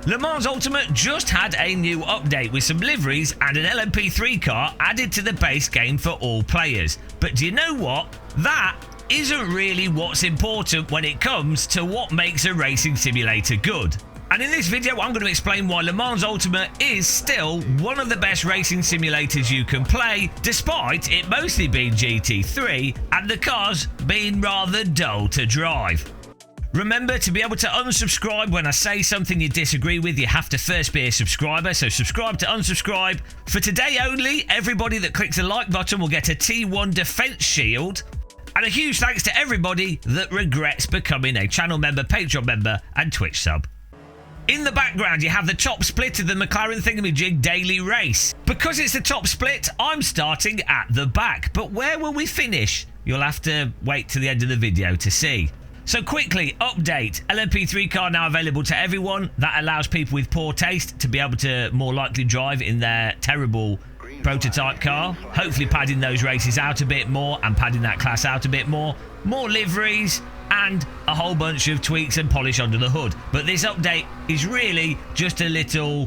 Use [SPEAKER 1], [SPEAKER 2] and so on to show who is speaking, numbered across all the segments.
[SPEAKER 1] Le Mans Ultimate just had a new update with some liveries and an LMP3 car added to the base game for all players. But do you know what? That isn't really what's important when it comes to what makes a racing simulator good. And in this video, I'm going to explain why Le Mans Ultimate is still one of the best racing simulators you can play, despite it mostly being GT3 and the cars being rather dull to drive. Remember, to be able to unsubscribe when I say something you disagree with, you have to first be a subscriber, so subscribe to unsubscribe. For today only, everybody that clicks the like button will get a T1 defense shield. And a huge thanks to everybody that regrets becoming a channel member, Patreon member and Twitch sub. In the background, you have the top split of the McLaren Thingamajig daily race. Because it's the top split, I'm starting at the back. But where will we finish? You'll have to wait to the end of the video to see. So quickly, update. LMP3 car now available to everyone. That allows people with poor taste to be able to more likely drive in their terrible prototype car. Hopefully padding those races out a bit more and padding that class out a bit more. More liveries and a whole bunch of tweaks and polish under the hood. But this update is really just a little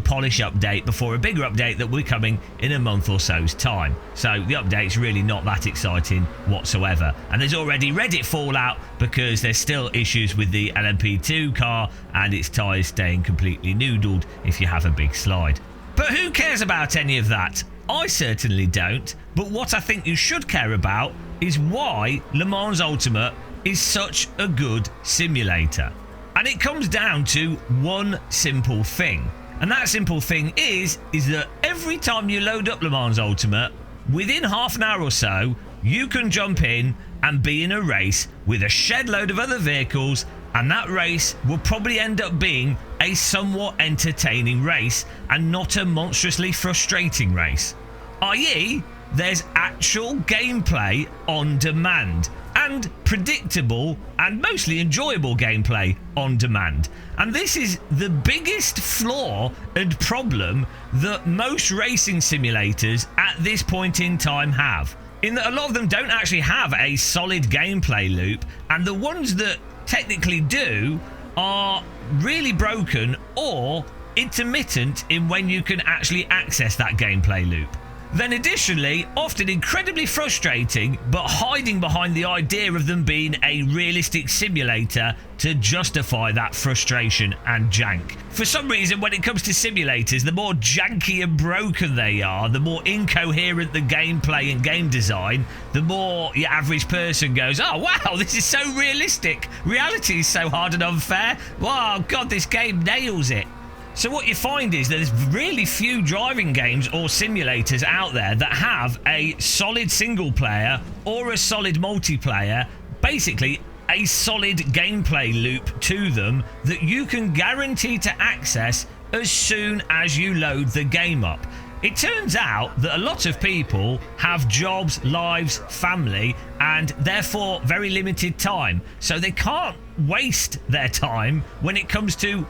[SPEAKER 1] polish update before a bigger update that will be coming in a month or so's time. So the update's really not that exciting whatsoever. And there's already Reddit fallout because there's still issues with the LMP2 car and its tyres staying completely noodled if you have a big slide. But who cares about any of that? I certainly don't. But what I think you should care about is why Le Mans Ultimate is such a good simulator. And it comes down to one simple thing. And that simple thing is that every time you load up Le Mans Ultimate, within half an hour or so, you can jump in and be in a race with a shed load of other vehicles, and that race will probably end up being a somewhat entertaining race and not a monstrously frustrating race. i.e., there's actual gameplay on demand and predictable and mostly enjoyable gameplay on demand. And this is the biggest flaw and problem that most racing simulators at this point in time have, in that a lot of them don't actually have a solid gameplay loop, and the ones that technically do are really broken or intermittent in when you can actually access that gameplay loop. Then additionally, often incredibly frustrating, but hiding behind the idea of them being a realistic simulator to justify that frustration and jank. For some reason, when it comes to simulators, the more janky and broken they are, the more incoherent the gameplay and game design, the more your average person goes, oh wow, this is so realistic. Reality is so hard and unfair. Wow, God, this game nails it. So what you find is that there's really few driving games or simulators out there that have a solid single player or a solid multiplayer, basically a solid gameplay loop to them that you can guarantee to access as soon as you load the game up. It turns out that a lot of people have jobs, lives, family, and therefore very limited time. So they can't waste their time when it comes to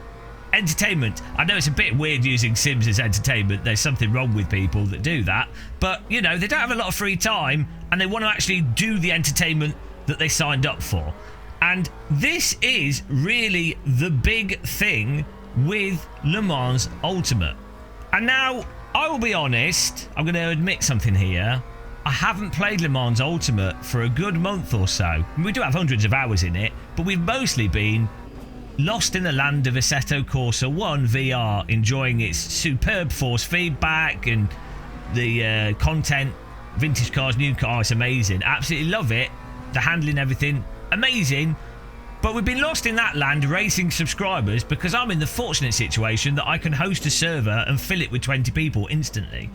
[SPEAKER 1] entertainment. I know it's a bit weird using Sims as entertainment. There's something wrong with people that do that. But, you know, they don't have a lot of free time and they want to actually do the entertainment that they signed up for. And this is really the big thing with Le Mans Ultimate. And now, I will be honest, I'm going to admit something here. I haven't played Le Mans Ultimate for a good month or so. We do have hundreds of hours in it, but we've mostly been lost in the land of Assetto Corsa 1 VR, enjoying its superb force feedback and the content, vintage cars, new cars, it's amazing. Absolutely love it. The handling, everything, amazing. But we've been lost in that land racing subscribers because I'm in the fortunate situation that I can host a server and fill it with 20 people instantly.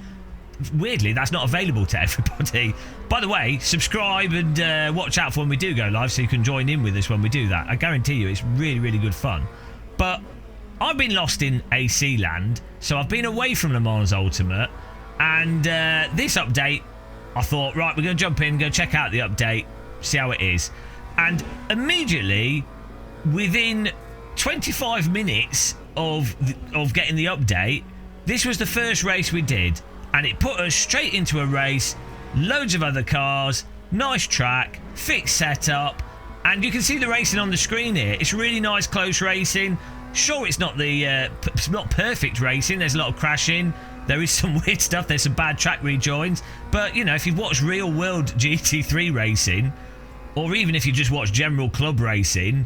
[SPEAKER 1] Weirdly, that's not available to everybody. By the way, subscribe and watch out for when we do go live so you can join in with us when we do that. I guarantee you it's really, really good fun. But I've been lost in AC land, so I've been away from Le Mans Ultimate, and this update, I thought, right, we're going to jump in, go check out the update, see how it is. And immediately, within 25 minutes of getting the update, this was the first race we did. And it put us straight into a race, loads of other cars, nice track, fixed setup, and you can see the racing on the screen here. It's really nice close racing. Sure, it's not it's not perfect racing. There's a lot of crashing. There is some weird stuff. There's some bad track rejoins. But, if you've watched real world GT3 racing, or even if you just watch general club racing,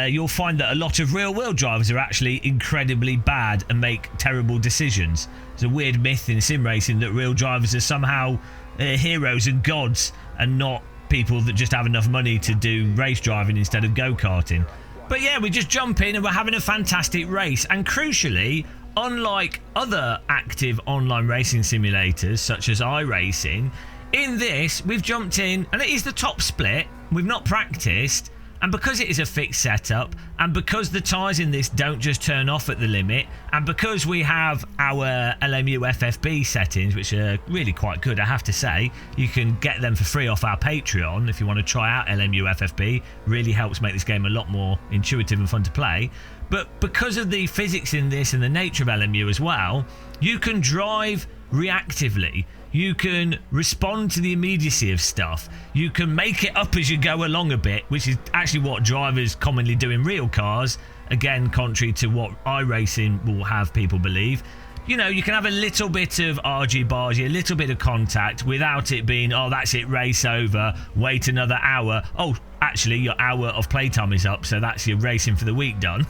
[SPEAKER 1] you'll find that a lot of real world drivers are actually incredibly bad and make terrible decisions. There's a weird myth in sim racing that real drivers are somehow heroes and gods and not people that just have enough money to do race driving instead of go-karting. But yeah, we just jump in and we're having a fantastic race. And crucially, unlike other active online racing simulators such as iRacing, in this we've jumped in and it is the top split. We've not practiced, and because it is a fixed setup, and because the tyres in this don't just turn off at the limit, and because we have our LMU FFB settings, which are really quite good, I have to say. You can get them for free off our Patreon if you want to try out LMU FFB. Really helps make this game a lot more intuitive and fun to play. But because of the physics in this and the nature of LMU as well, you can drive reactively. You can respond to the immediacy of stuff. You can make it up as you go along a bit, which is actually what drivers commonly do in real cars. Again, contrary to what iRacing will have people believe. You can have a little bit of argy-bargy, a little bit of contact without it being, oh, that's it, race over, wait another hour. Oh, actually, your hour of playtime is up, so that's your racing for the week done.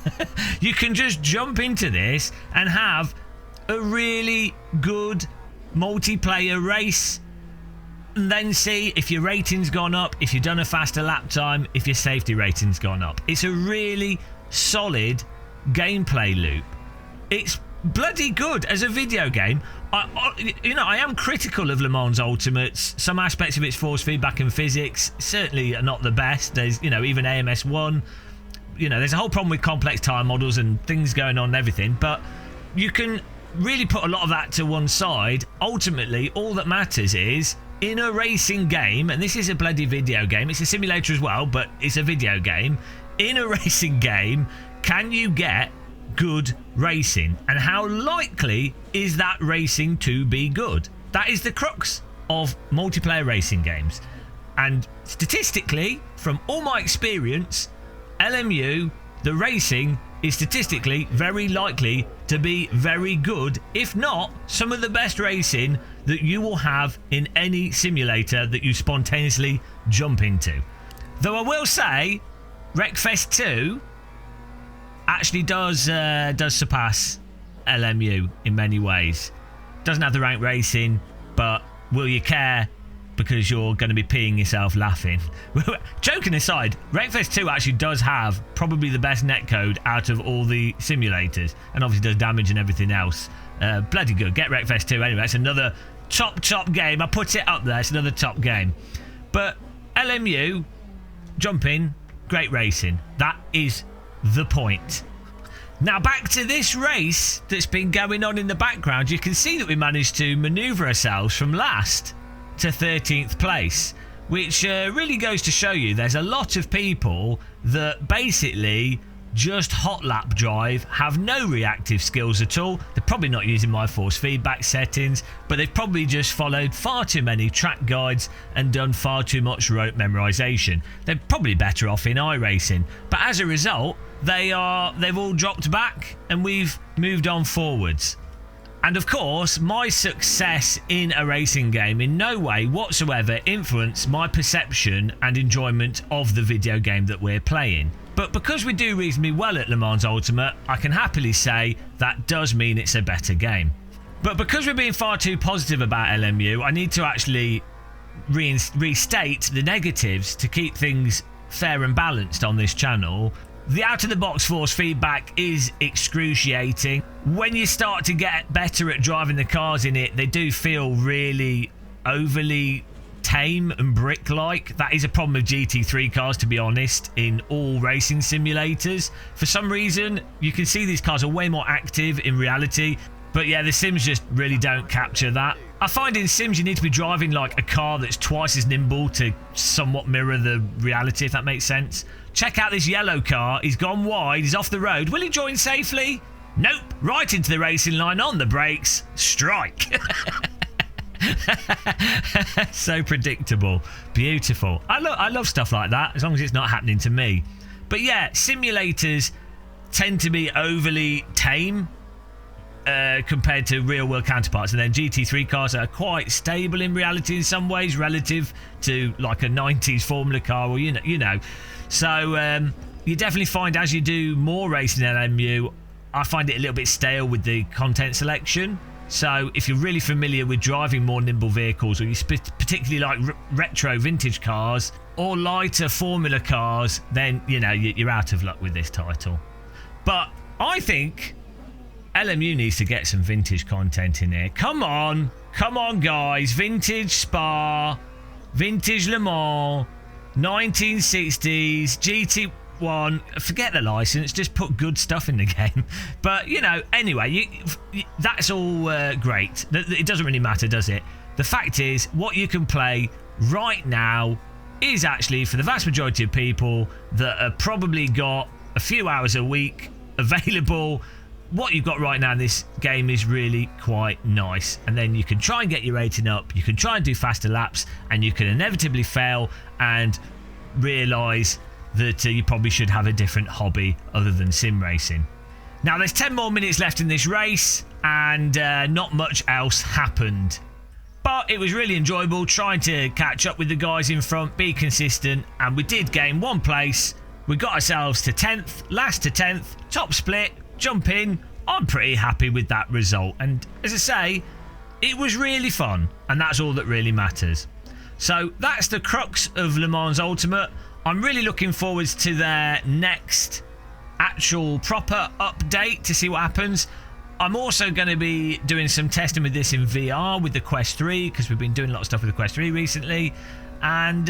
[SPEAKER 1] You can just jump into this and have a really good multiplayer race, and then see if your rating's gone up, if you've done a faster lap time, if your safety rating's gone up. It's a really solid gameplay loop. It's bloody good as a video game. I am critical of Le Mans Ultimates. Some aspects of its force feedback and physics certainly are not the best. There's even AMS1, there's a whole problem with complex tyre models and things going on and everything, but you can really put a lot of that to one side. Ultimately, all that matters is, in a racing game, and this is a bloody video game, it's a simulator as well, but it's a video game. In a racing game, can you get good racing? And how likely is that racing to be good? That is the crux of multiplayer racing games. And statistically, from all my experience, LMU, the racing, is statistically very likely to be very good, if not some of the best racing that you will have in any simulator that you spontaneously jump into. Though I will say, Wreckfest 2 actually does surpass LMU in many ways. Doesn't have the rank racing, but will you care? Because you're going to be peeing yourself laughing. Joking aside, Wreckfest 2 actually does have probably the best netcode out of all the simulators, and obviously does damage and everything else. Bloody good. Get Wreckfest 2 anyway. It's another top game. I put it up there. It's another top game. But LMU, jumping, great racing. That is the point. Now back to this race that's been going on in the background. You can see that we managed to manoeuvre ourselves from last to 13th place, which really goes to show you there's a lot of people that basically just hot lap drive, have no reactive skills at all. They're probably not using my force feedback settings, but they've probably just followed far too many track guides and done far too much rote memorization. They're probably better off in iRacing, but as a result, they've all dropped back and we've moved on forwards. And of course, my success in a racing game in no way whatsoever influenced my perception and enjoyment of the video game that we're playing. But because we do reasonably well at Le Mans Ultimate, I can happily say that does mean it's a better game. But because we're being far too positive about LMU, I need to actually restate the negatives to keep things fair and balanced on this channel. The out-of-the-box force feedback is excruciating. When you start to get better at driving the cars in it, they do feel really overly tame and brick-like. That is a problem with GT3 cars, to be honest, in all racing simulators. For some reason, you can see these cars are way more active in reality. But yeah, the Sims just really don't capture that. I find in Sims you need to be driving like a car that's twice as nimble to somewhat mirror the reality, if that makes sense. Check out this yellow car. He's gone wide. He's off the road. Will he join safely? Nope. Right into the racing line on the brakes. Strike. So predictable. Beautiful. I love stuff like that, as long as it's not happening to me. But yeah, simulators tend to be overly tame compared to real world counterparts, and then GT3 cars are quite stable in reality in some ways relative to like a 90s Formula car, or you know. So you definitely find as you do more racing in LMU, I find it a little bit stale with the content selection. So if you're really familiar with driving more nimble vehicles, or you particularly like retro vintage cars or lighter Formula cars, then you know you're out of luck with this title. But I think LMU needs to get some vintage content in here. Come on guys, vintage Spa, vintage Le Mans, 1960s, GT1, forget the license, just put good stuff in the game. But you know, anyway, that's all great. It doesn't really matter, does it? The fact is, what you can play right now is actually, for the vast majority of people that have probably got a few hours a week available, what you've got right now in this game is really quite nice. And then you can try and get your rating up, you can try and do faster laps, and you can inevitably fail and realise that you probably should have a different hobby other than sim racing. Now there's 10 more minutes left in this race, and not much else happened. But it was really enjoyable trying to catch up with the guys in front, be consistent, and we did gain 1 place. We got ourselves to 10th, last to 10th, top split, jump in. I'm pretty happy with that result, and as I say, it was really fun, and that's all that really matters. So that's the crux of Le Mans Ultimate. I'm really looking forward to their next actual proper update to see what happens. I'm also going to be doing some testing with this in VR with the Quest 3, because we've been doing a lot of stuff with the Quest 3 recently, and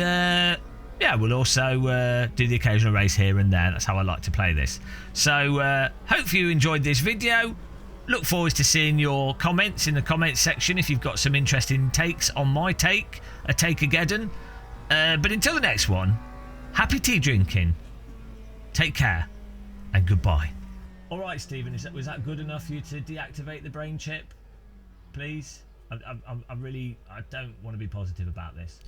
[SPEAKER 1] yeah, we'll also do the occasional race here and there. That's how I like to play this. So hope you enjoyed this video. Look forward to seeing your comments in the comments section if you've got some interesting takes on my take, a take-ageddon. But until the next one, happy tea drinking, take care, and goodbye. All right, Stephen, was that good enough for you to deactivate the brain chip, please? I don't want to be positive about this.